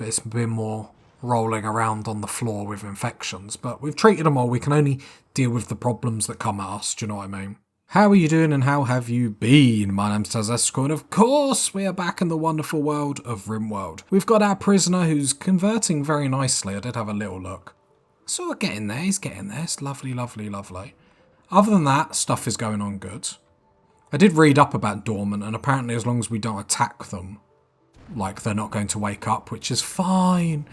but it's been more rolling around on the floor with infections. But we've treated them all. We can only deal with the problems that come at us. Do you know what I mean? How are you doing and how have you been? My name's Tazesco, and of course we are back in the wonderful world of Rimworld. We've got our prisoner who's converting very nicely. I did have a little look. Sort of getting there, he's getting there. It's lovely, lovely, lovely. Other than that, stuff is going on good. I did read up about dormant, and apparently as long as we don't attack them, like, they're not going to wake up, which is fine.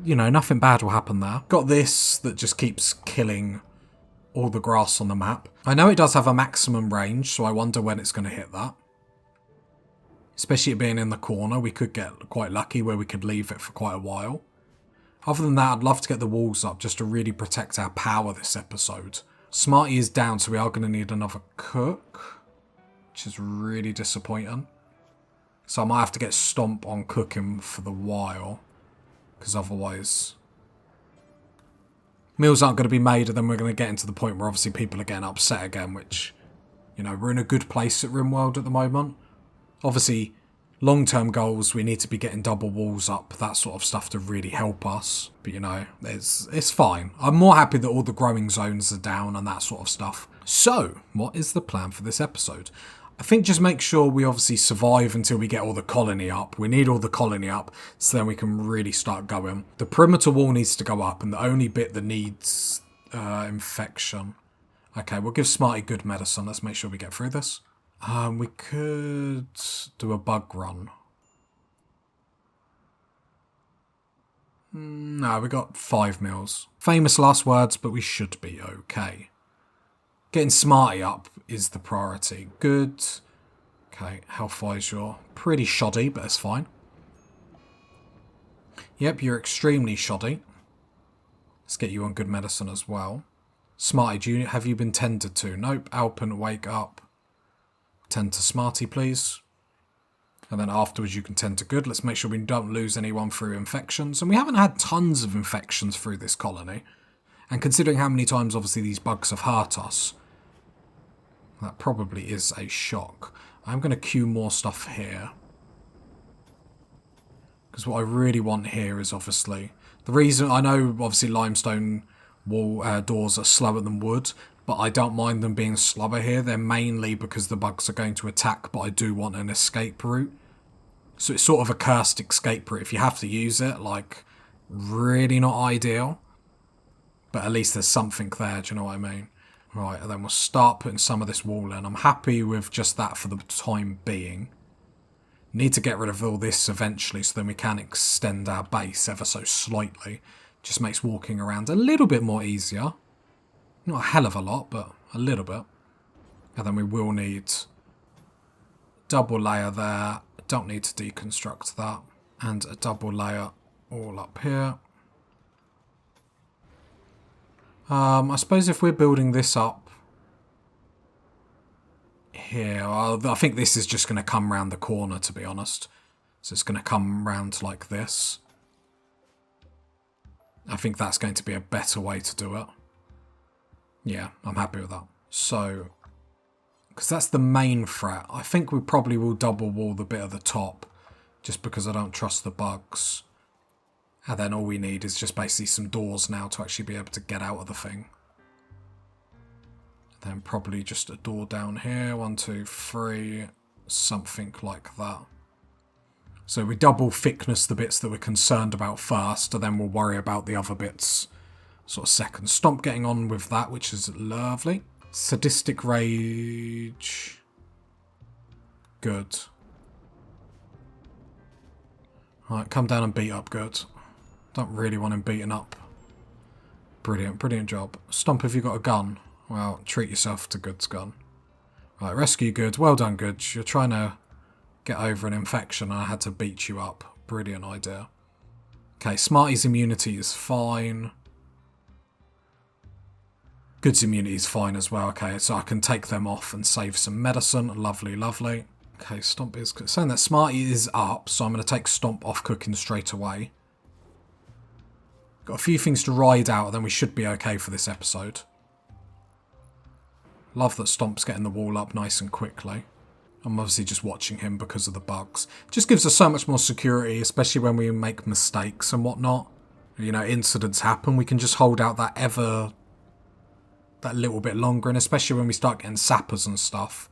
You know, nothing bad will happen there. Got this that just keeps killing all the grass on the map. I know it does have a maximum range, so I wonder when it's going to hit that. Especially it being in the corner, we could get quite lucky where we could leave it for quite a while. Other than that, I'd love to get the walls up just to really protect our power this episode. Smarty is down, so we are going to need another cook, which is really disappointing. So I might have to get Stomp on cooking for the while, because otherwise meals aren't going to be made, and then we're going to get into the point where obviously people are getting upset again, which, you know, we're in a good place at Rimworld at the moment. Obviously, long-term goals, we need to be getting double walls up, that sort of stuff to really help us. But, you know, it's fine. I'm more happy that all the growing zones are down and that sort of stuff. So, what is the plan for this episode? I think just make sure we obviously survive until we get all the colony up. We need all the colony up, so then we can really start going. The perimeter wall needs to go up, and the only bit that needs infection. Okay, we'll give Smarty good medicine. Let's make sure we get through this. We could do a bug run. No, we got 5 meals. Famous last words, but we should be okay. Getting Smarty up is the priority. Good. Okay, health-wise you're pretty shoddy, but it's fine. Yep, you're extremely shoddy. Let's get you on good medicine as well. Smarty, have you been tended to? Nope. Alpin, wake up. Tend to Smarty, please. And then afterwards you can tend to good. Let's make sure we don't lose anyone through infections. And we haven't had tons of infections through this colony. And considering how many times obviously these bugs have hurt us, that probably is a shock. I'm going to queue more stuff here. Because what I really want here is obviously... The reason, I know obviously limestone wall doors are slower than wood, but I don't mind them being slower here. They're mainly because the bugs are going to attack, but I do want an escape route. So it's sort of a cursed escape route. If you have to use it, like, really not ideal. But at least there's something there, do you know what I mean? Right, and then we'll start putting some of this wall in. I'm happy with just that for the time being. Need to get rid of all this eventually so then we can extend our base ever so slightly. Just makes walking around a little bit more easier. Not a hell of a lot, but a little bit. And then we will need double layer there. Don't need to deconstruct that. And a double layer all up here. I suppose if we're building this up here, I think this is just going to come round the corner, to be honest. So it's going to come round like this. I think that's going to be a better way to do it. Yeah, I'm happy with that. So, because that's the main threat, I think we probably will double wall the bit at the top, just because I don't trust the bugs. And then all we need is just basically some doors now to actually be able to get out of the thing. Then probably just a door down here. 1, 2, 3. Something like that. So we double thickness the bits that we're concerned about first, and then we'll worry about the other bits sort of second. Stomp getting on with that, which is lovely. Sadistic rage. Good. Alright, come down and beat up good. Don't really want him beaten up. Brilliant, brilliant job. Stomp, have you got a gun? Well, treat yourself to Good's gun. Right, rescue Good. Well done, Good. You're trying to get over an infection and I had to beat you up. Brilliant idea. Okay, Smarty's immunity is fine. Good's immunity is fine as well. Okay, so I can take them off and save some medicine. Lovely, lovely. Okay, Stomp is saying that Smarty is up, so I'm going to take Stomp off cooking straight away. Got a few things to ride out, and then we should be okay for this episode. Love that Stomp's getting the wall up nice and quickly. I'm obviously just watching him because of the bugs. Just gives us so much more security, especially when we make mistakes and whatnot. You know, incidents happen. We can just hold out that little bit longer, and especially when we start getting sappers and stuff,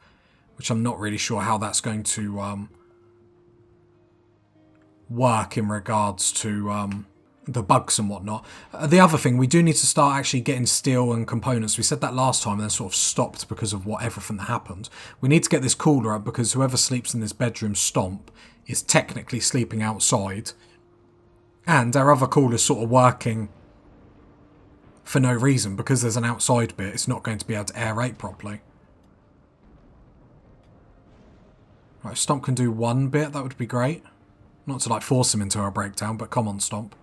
which I'm not really sure how that's going to work in regards to the bugs and whatnot. The other thing, we do need to start actually getting steel and components. We said that last time and then sort of stopped because of everything that happened. We need to get this cooler up because whoever sleeps in this bedroom Stomp is technically sleeping outside. And our other cooler's sort of working for no reason because there's an outside bit. It's not going to be able to aerate properly. Right, if Stomp can do one bit, that would be great. Not to like force him into a breakdown, but come on, Stomp.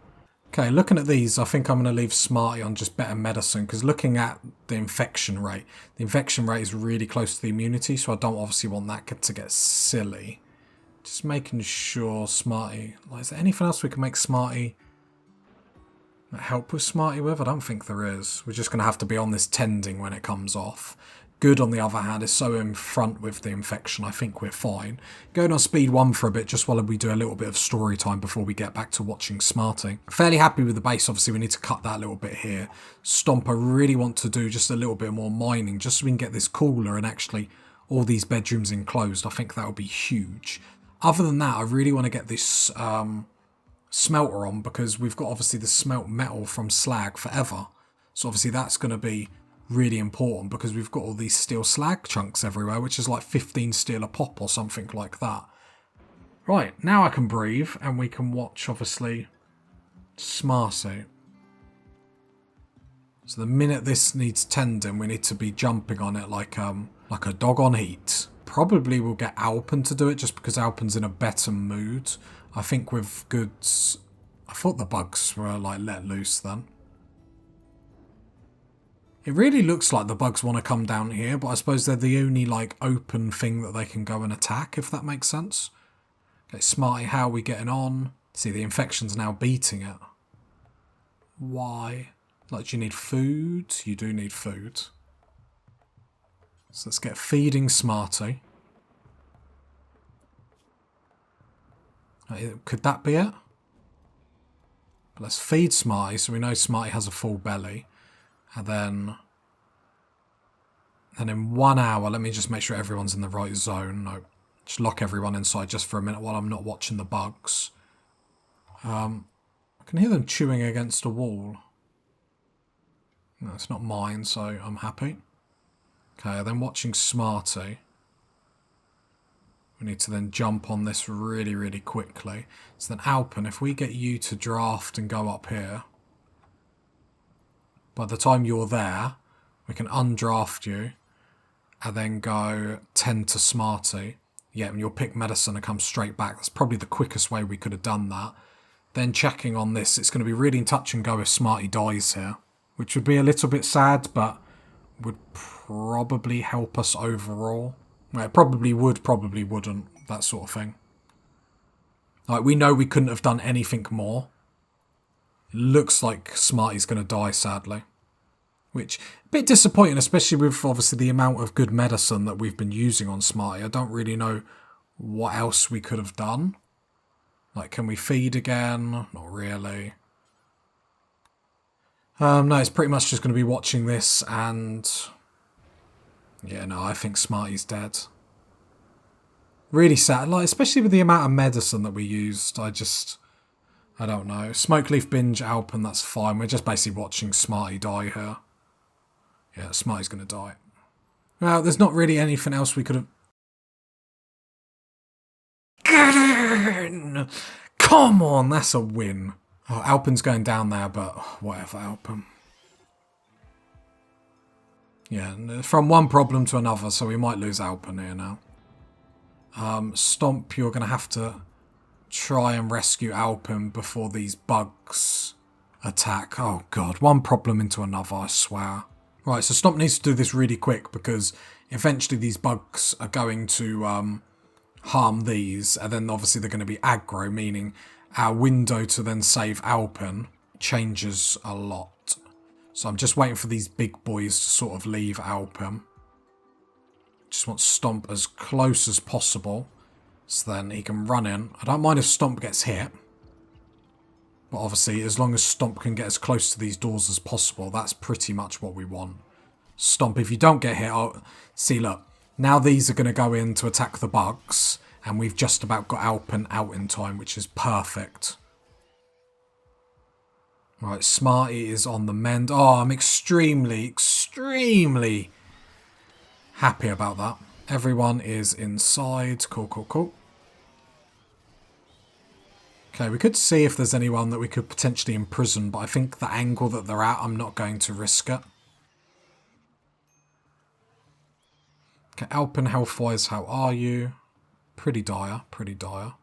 Okay, looking at these, I think I'm going to leave Smarty on just better medicine, because looking at the infection rate is really close to the immunity, so I don't obviously want that to get silly. Just making sure Smarty... Like, is there anything else we can make Smarty... help with Smarty with? I don't think there is. We're just going to have to be on this tending when it comes off. Good, on the other hand, is so in front with the infection. I think we're fine. Going on speed 1 for a bit, just while we do a little bit of story time before we get back to watching Smarty. Fairly happy with the base. Obviously, we need to cut that little bit here. Stomp, I really want to do just a little bit more mining, just so we can get this cooler and actually all these bedrooms enclosed. I think that would be huge. Other than that, I really want to get this smelter on, because we've got obviously the smelt metal from slag forever. So obviously that's going to be really important, because we've got all these steel slag chunks everywhere, which is like 15 steel a pop or something like that. Right, now I can breathe, and we can watch, obviously, Smarty. So the minute this needs tending, we need to be jumping on it like a dog on heat. Probably we'll get Alpen to do it, just because Alpen's in a better mood. I think with goods... I thought the bugs were, like, let loose then. It really looks like the bugs want to come down here, but I suppose they're the only, like, open thing that they can go and attack, if that makes sense. Okay, Smarty, how are we getting on? See, the infection's now beating it. Why? Like, do you need food? You do need food. So let's get feeding Smarty. Could that be it? But let's feed Smarty, so we know Smarty has a full belly. And then in 1 hour, let me just make sure everyone's in the right zone. No, just lock everyone inside just for a minute while I'm not watching the bugs. I can hear them chewing against a wall. No, it's not mine, so I'm happy. Okay, then watching Smarty. We need to then jump on this really, really quickly. So then Alpen, if we get you to draft and go up here, by the time you're there, we can undraft you and then go tend to Smarty. Yeah, and you'll pick medicine and come straight back. That's probably the quickest way we could have done that. Then checking on this, it's going to be really touch and go if Smarty dies here, which would be a little bit sad, but would probably help us overall. Well, it probably would, probably wouldn't, that sort of thing. Like, we know we couldn't have done anything more. Looks like Smarty's going to die, sadly. Which, a bit disappointing, especially with, obviously, the amount of good medicine that we've been using on Smarty. I don't really know what else we could have done. Like, can we feed again? Not really. No, it's pretty much just going to be watching this and... Yeah, no, I think Smarty's dead. Really sad, like, especially with the amount of medicine that we used. I don't know. Smoke Leaf Binge Alpen, that's fine. We're just basically watching Smarty die here. Yeah, Smarty's going to die. Well, there's not really anything else we could have... Get in! Come on, that's a win. Oh, Alpen's going down there, but whatever, Alpen. Yeah, from one problem to another, so we might lose Alpen here now. Stomp, you're going to have to try and rescue Alpen before these bugs attack. Oh god, one problem into another, I swear. Right, so Stomp needs to do this really quick, because eventually these bugs are going to harm these, and then obviously they're going to be aggro, meaning our window to then save Alpen changes a lot. So I'm just waiting for these big boys to sort of leave Alpen. Just want Stomp as close as possible. So then he can run in. I don't mind if Stomp gets hit. But obviously, as long as Stomp can get as close to these doors as possible, that's pretty much what we want. Stomp, if you don't get hit, see, look. Now these are going to go in to attack the bugs. And we've just about got Alpen out in time, which is perfect. Right, Smarty is on the mend. Oh, I'm extremely happy about that. Everyone is inside. Cool, cool, cool. Okay, we could see if there's anyone that we could potentially imprison, but I think the angle that they're at, I'm not going to risk it. Okay, Alpen health-wise, how are you? Pretty dire, pretty dire.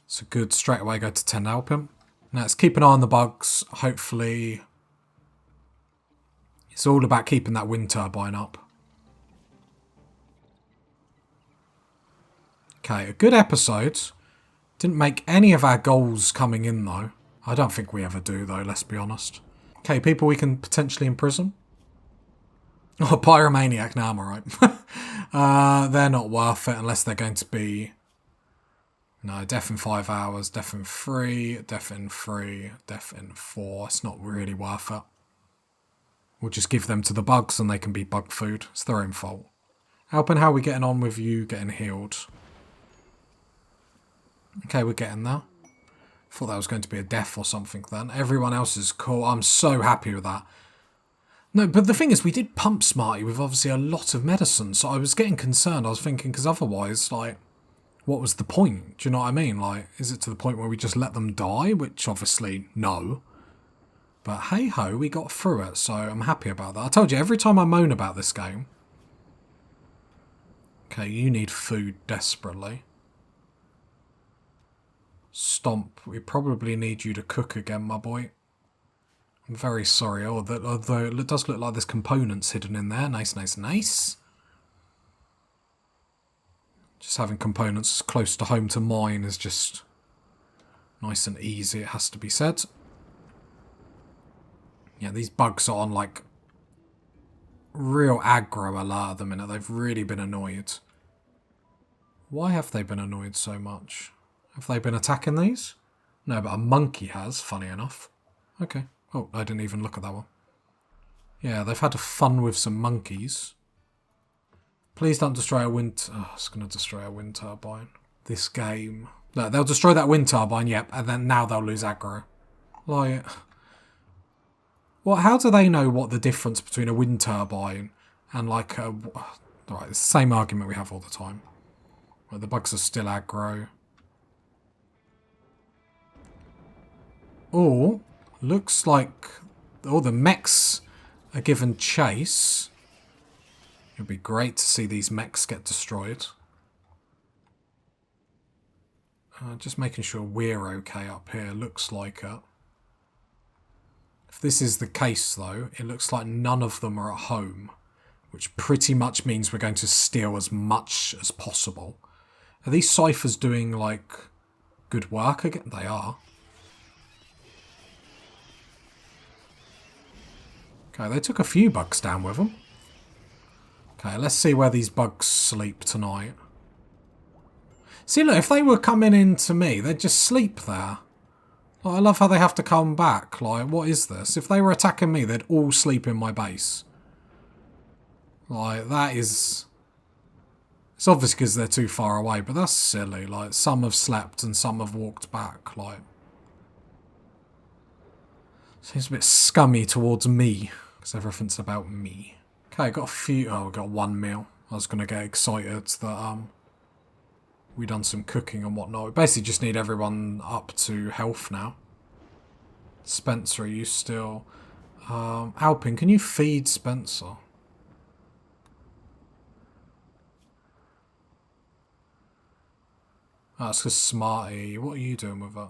So good, straight away go to 10 Alpen. Now let's keep an eye on the bugs. Hopefully, it's all about keeping that wind turbine up. Okay, a good episode. Didn't make any of our goals coming in though. I don't think we ever do though, let's be honest. Okay, people we can potentially imprison. Oh, Pyromaniac, now I'm alright. They're not worth it unless they're going to be... No, death in 5 hours, death in 3, death in 3, death in 4. It's not really worth it. We'll just give them to the bugs and they can be bug food. It's their own fault. Alpen, how are we getting on with you getting healed? Okay, we're getting there. Thought that was going to be a death or something then. Everyone else is cool. I'm so happy with that. No, but the thing is, we did pump Smarty with obviously a lot of medicine, so I was getting concerned. I was thinking, because otherwise, like, what was the point? Do you know what I mean? Like, is it to the point where we just let them die? Which, obviously, no. But hey-ho, we got through it, so I'm happy about that. I told you, every time I moan about this game... Okay, you need food desperately. Stomp, we probably need you to cook again, my boy. I'm very sorry, although it does look like there's components hidden in there. Nice, nice, nice. Just having components close to home to mine is just nice and easy, it has to be said. Yeah, these bugs are on, like, real aggro alert at the minute. They've really been annoyed. Why have they been annoyed so much? Have they been attacking these? No, but a monkey has, funny enough. Okay. Oh, I didn't even look at that one. Yeah, they've had fun with some monkeys. Please don't destroy a wind... Oh, it's going to destroy a wind turbine. This game. No, they'll destroy that wind turbine, yep, and then now they'll lose aggro. Like... Well, how do they know what the difference between a wind turbine and like a... Alright, it's the same argument we have all the time. Well, the bugs are still aggro. Or... Looks like all the mechs are given chase. It would be great to see these mechs get destroyed. Just making sure we're okay up here. Looks like it. If this is the case, though, it looks like none of them are at home, which pretty much means we're going to steal as much as possible. Are these ciphers doing, like, good work again? They are. Okay, they took a few bugs down with them. Okay, let's see where these bugs sleep tonight. See, look, if they were coming into me, they'd just sleep there. Like, I love how they have to come back. Like, what is this? If they were attacking me, they'd all sleep in my base. Like, that is... It's obvious because they're too far away, but that's silly. Like, some have slept and some have walked back. Like... Seems a bit scummy towards me. Because everything's about me. Okay, got a few... Oh, we got one meal. I was going to get excited that we done some cooking and whatnot. We basically just need everyone up to health now. Spencer, are you still... Alpin, can you feed Spencer? Oh, that's because Smarty. What are you doing with that?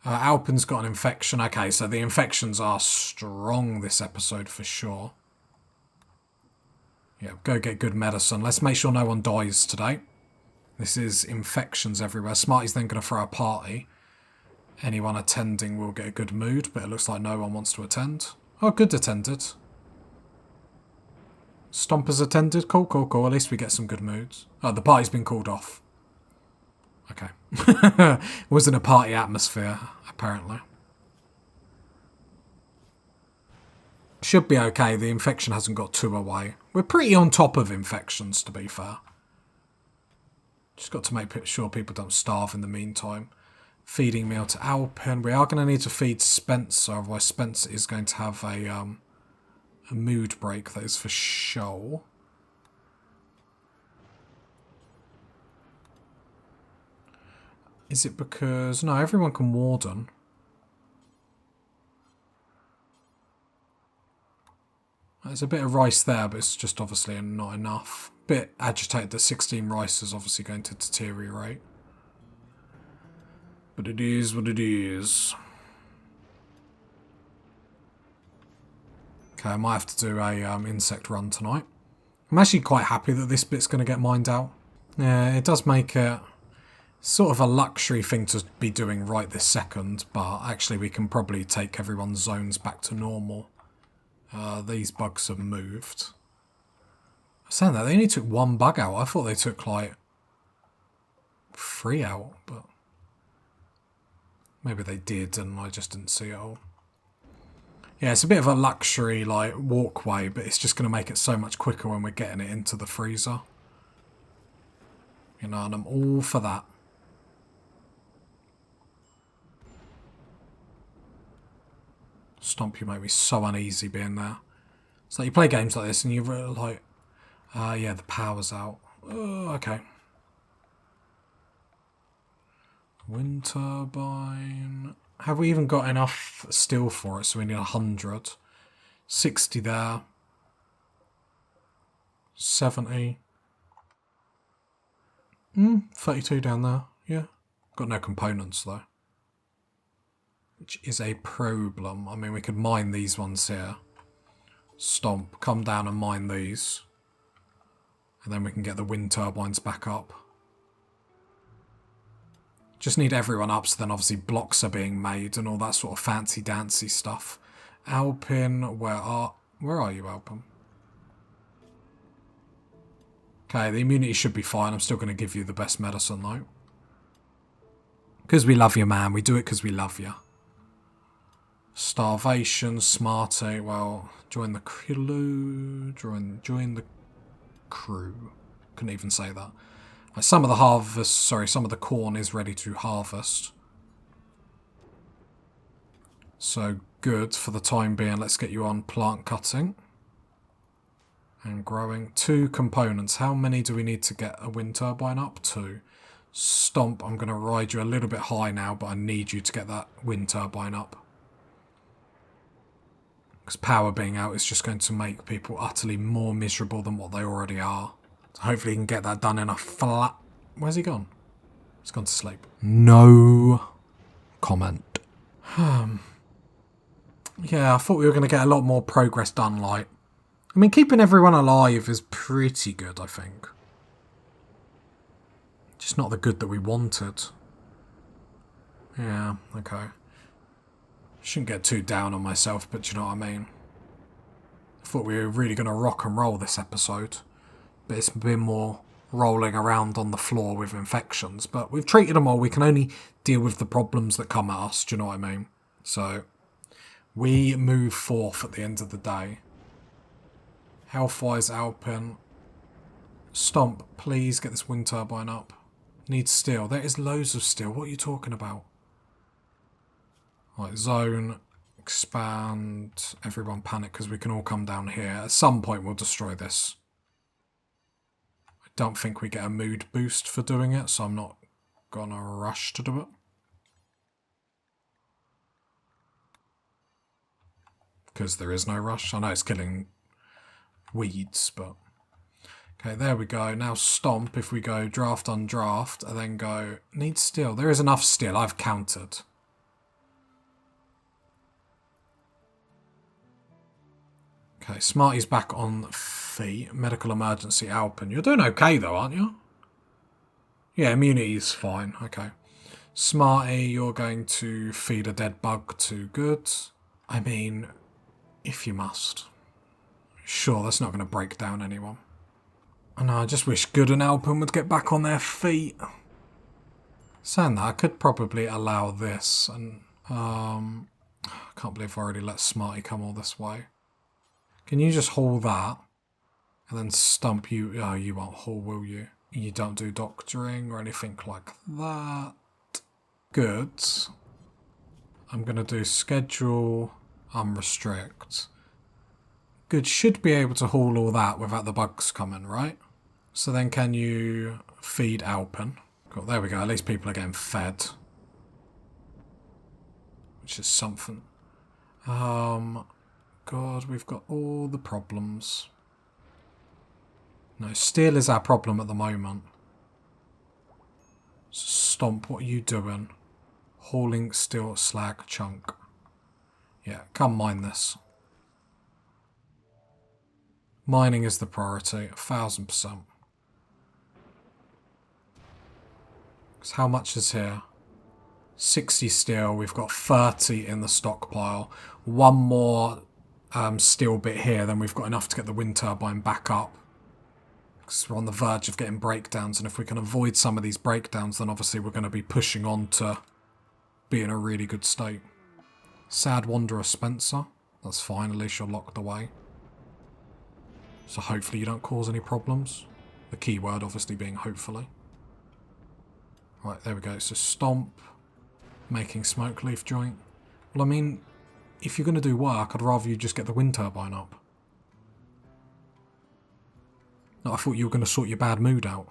Alpin's got an infection. Okay, so the infections are strong this episode for sure. Yeah, go get good medicine. Let's make sure no one dies today. This is infections everywhere. Smarty's then going to throw a party. Anyone attending will get a good mood, but it looks like no one wants to attend. Oh, good attended. Stompers attended. Cool, cool, cool. At least we get some good moods. Oh, the party's been called off. Okay. Wasn't a party atmosphere, apparently. Should be okay. The infection hasn't got too away. We're pretty on top of infections, to be fair. Just got to make sure people don't starve in the meantime. Feeding meal to Alpin. We are going to need to feed Spencer, otherwise Spencer is going to have a mood break, that is for sure. Is it because... No, everyone can warden. There's a bit of rice there, but it's just obviously not enough. Bit agitated that 16 rice is obviously going to deteriorate. But it is what it is. Okay, I might have to do a insect run tonight. I'm actually quite happy that this bit's going to get mined out. Yeah, it does make it sort of a luxury thing to be doing right this second, but actually we can probably take everyone's zones back to normal. These bugs have moved. I'm saying that, they only took one bug out. I thought they took like 3 out, but maybe they did and I just didn't see it all. Yeah, it's a bit of a luxury like walkway, but it's just going to make it so much quicker when we're getting it into the freezer. You know, and I'm all for that. Stomp, you make me so uneasy being there. It's like you play games like this and you're like, yeah, the power's out. Okay. Wind turbine. Have we even got enough steel for it? So we need 100. 60 there. 70. 32 down there. Yeah. Got no components though. Which is a problem. I mean, we could mine these ones here. Stomp, come down and mine these. And then we can get the wind turbines back up. Just need everyone up, so then obviously blocks are being made and all that sort of fancy-dancy stuff. Alpin, where are you, Alpin? Okay, the immunity should be fine. I'm still going to give you the best medicine, though. Because we love you, man. We do it because we love you. Starvation, smarty, well, join the crew, join the crew. Couldn't even say that. Some of the corn is ready to harvest. So good for the time being. Let's get you on plant cutting. And growing. 2 components. How many do we need to get a wind turbine up? 2. Stomp, I'm going to ride you a little bit high now, but I need you to get that wind turbine up. Because power being out is just going to make people utterly more miserable than what they already are. So hopefully he can get that done in a flat... Where's he gone? He's gone to sleep. No comment. Yeah, I thought we were going to get a lot more progress done, like... I mean, keeping everyone alive is pretty good, I think. Just not the good that we wanted. Yeah, okay. Shouldn't get too down on myself, but you know what I mean. I thought we were really going to rock and roll this episode. But it's been more rolling around on the floor with infections. But we've treated them all. We can only deal with the problems that come at us, do you know what I mean? So, we move forth at the end of the day. Health-wise, Alpin. Stomp, please get this wind turbine up. Need steel. There is loads of steel. What are you talking about? Right, zone, expand, everyone panic because we can all come down here. At some point we'll destroy this. I don't think we get a mood boost for doing it, so I'm not gonna rush to do it. Because there is no rush. I know it's killing weeds, but... Okay, there we go. Now stomp, if we go draft on draft, and then go, need steel. There is enough steel, I've counted. Okay, Smarty's back on feet. Medical emergency, Alpin. You're doing okay though, aren't you? Yeah, immunity's fine. Okay. Smarty, you're going to feed a dead bug to good. I mean, if you must. Sure, that's not going to break down anyone. I know, I just wish Good and Alpen would get back on their feet. Saying that, I could probably allow this, and I can't believe I already let Smarty come all this way. Can you just haul that, and then stump you? Oh, you won't haul, will you? You don't do doctoring or anything like that. Good. I'm going to do schedule unrestrict. Good, should be able to haul all that without the bugs coming, right? So then can you feed Alpen? Cool, there we go, at least people are getting fed. Which is something. God, we've got all the problems. No, steel is our problem at the moment. Stomp, what are you doing? Hauling steel slag chunk. Yeah, come mine this. Mining is the priority, 1000%. Because how much is here? 60 steel, we've got 30 in the stockpile. One more steel bit here, then we've got enough to get the wind turbine back up. Because we're on the verge of getting breakdowns, and if we can avoid some of these breakdowns, then obviously we're going to be pushing on to be in a really good state. Sad Wanderer Spencer. That's fine, at least you're locked away. So hopefully you don't cause any problems. The key word obviously being hopefully. Right, there we go. So Stomp, making smoke leaf joint. Well, I mean, if you're going to do work, I'd rather you just get the wind turbine up. No, I thought you were going to sort your bad mood out.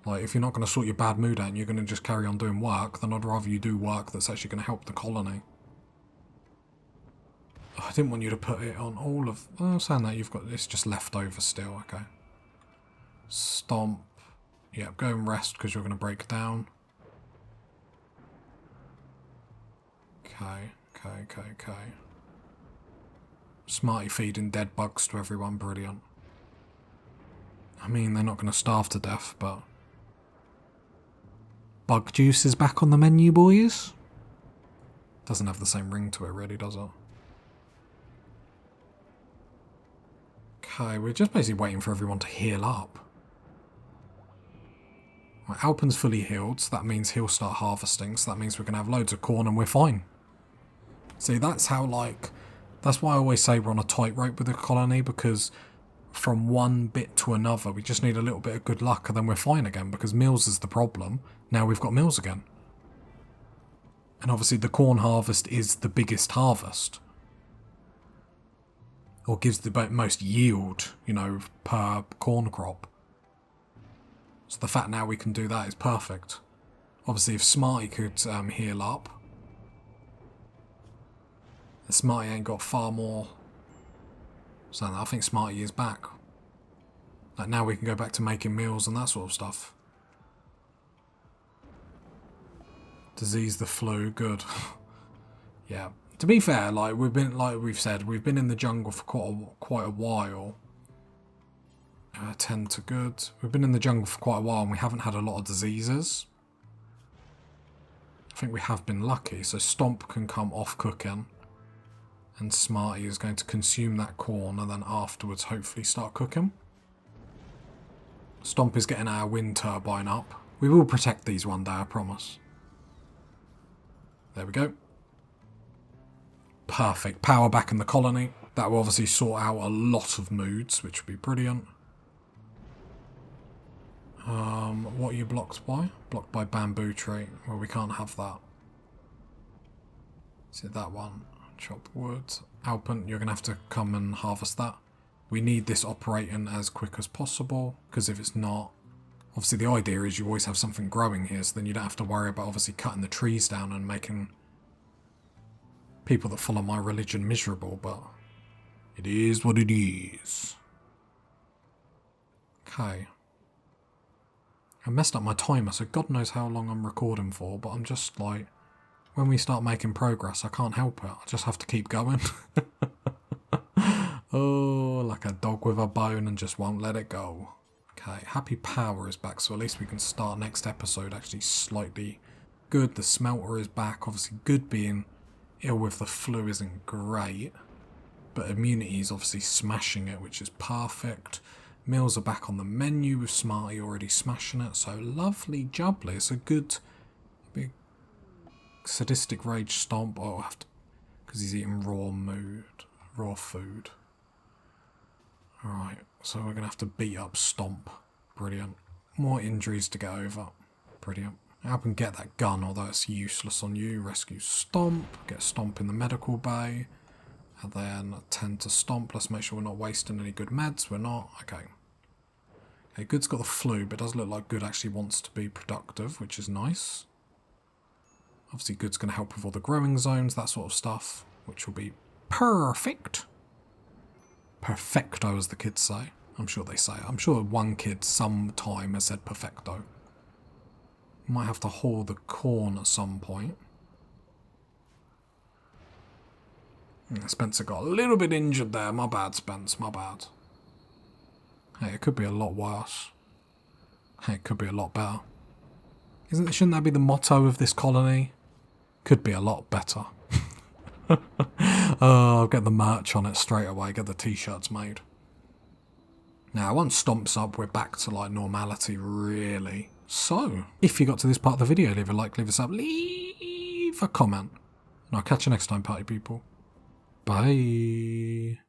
Like, if you're not going to sort your bad mood out and you're going to just carry on doing work, then I'd rather you do work that's actually going to help the colony. Oh, I didn't want you to put it on all of... Oh, saying that, you've got... It's just left over still, okay. Stomp. Yeah, go and rest because you're going to break down. Okay. Smarty feeding dead bugs to everyone, brilliant. I mean, they're not going to starve to death, but... Bug juice is back on the menu, boys. Doesn't have the same ring to it, really, does it? Okay, we're just basically waiting for everyone to heal up. Right, Alpen's fully healed, so that means he'll start harvesting, so that means we're going to have loads of corn and we're fine. See, that's how, like... That's why I always say we're on a tightrope with the colony, because from one bit to another, we just need a little bit of good luck and then we're fine again, because meals is the problem. Now we've got meals again. And obviously the corn harvest is the biggest harvest. Or gives the most yield, you know, per corn crop. So the fact now we can do that is perfect. Obviously if Smarty could heal up. Smarty ain't got far more. So I think Smarty is back. Like now we can go back to making meals and that sort of stuff. Disease the flu, good. Yeah. To be fair, like we've said, we've been in the jungle for quite a while. 10 to good. We've been in the jungle for quite a while and we haven't had a lot of diseases. I think we have been lucky. So Stomp can come off cooking. And Smarty is going to consume that corn and then afterwards hopefully start cooking. Stomp is getting our wind turbine up. We will protect these one day, I promise. There we go. Perfect. Power back in the colony. That will obviously sort out a lot of moods, which would be brilliant. What are you blocked by? Blocked by bamboo tree. Well, we can't have that. Is it that one? Chop wood. Alpen, you're going to have to come and harvest that. We need this operating as quick as possible, because if it's not... Obviously the idea is you always have something growing here, so then you don't have to worry about obviously cutting the trees down and making people that follow my religion miserable, but it is what it is. Okay. I messed up my timer, so God knows how long I'm recording for, but I'm just like... When we start making progress, I can't help it. I just have to keep going. Oh, like a dog with a bone and just won't let it go. Okay, Happy Power is back, so at least we can start next episode actually slightly good. The smelter is back. Obviously, good being ill with the flu isn't great, but immunity is obviously smashing it, which is perfect. Meals are back on the menu with Smarty already smashing it, so lovely jubbly. It's a good big sadistic rage stomp. Oh, I'll have to, because he's eating raw food. Alright, so we're going to have to beat up Stomp. Brilliant. More injuries to get over. Brilliant. Help him get that gun, although it's useless on you. Rescue Stomp. Get Stomp in the medical bay. And then tend to Stomp. Let's make sure we're not wasting any good meds. We're not. Okay. Okay, Good's got the flu, but it does look like Good actually wants to be productive, which is nice. Obviously, Good's going to help with all the growing zones, that sort of stuff, which will be perfect. Perfecto, as the kids say. I'm sure they say it. I'm sure one kid sometime has said perfecto. Might have to haul the corn at some point. Spencer got a little bit injured there. My bad, Spence. My bad. Hey, it could be a lot worse. Hey, it could be a lot better. Shouldn't that be the motto of this colony? Could be a lot better. Oh, I'll get the merch on it straight away. Get the t-shirts made. Now, once Stomp's up, we're back to like normality, really. So, if you got to this part of the video, leave a like, leave a sub, leave a comment. And I'll catch you next time, party people. Bye.